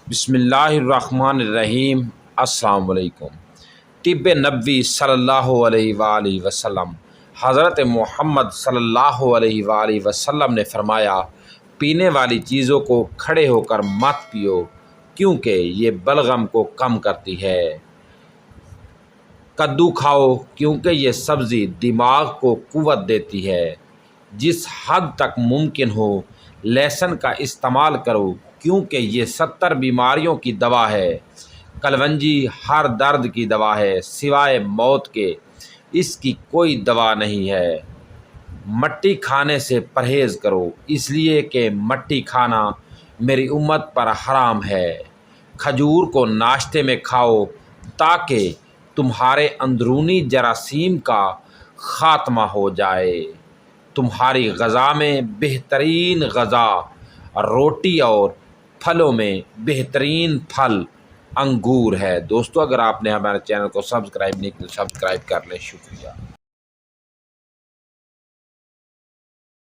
بسم اللہ الرحمن الرحیم۔ السلام علیکم۔ طب نبوی صلی اللہ علیہ وآلہ وسلم حضرت محمد صلی اللہ علیہ وآلہ وسلم نے فرمایا، پینے والی چیزوں کو کھڑے ہو کر مت پیو کیونکہ یہ بلغم کو کم کرتی ہے۔ کدو کھاؤ کیونکہ یہ سبزی دماغ کو قوت دیتی ہے۔ جس حد تک ممکن ہو لہسن کا استعمال کرو کیونکہ یہ 70 بیماریوں کی دوا ہے۔ کلونجی ہر درد کی دوا ہے سوائے موت کے، اس کی کوئی دوا نہیں ہے۔ مٹی کھانے سے پرہیز کرو اس لیے کہ مٹی کھانا میری امت پر حرام ہے۔ کھجور کو ناشتے میں کھاؤ تاکہ تمہارے اندرونی جراثیم کا خاتمہ ہو جائے۔ تمہاری غذا میں بہترین غذا روٹی اور پھلوں میں بہترین پھل انگور ہے۔ دوستو، اگر آپ نے ہمارے چینل کو سبسکرائب نہیں کیا تو سبسکرائب کر لیں۔ شکریہ۔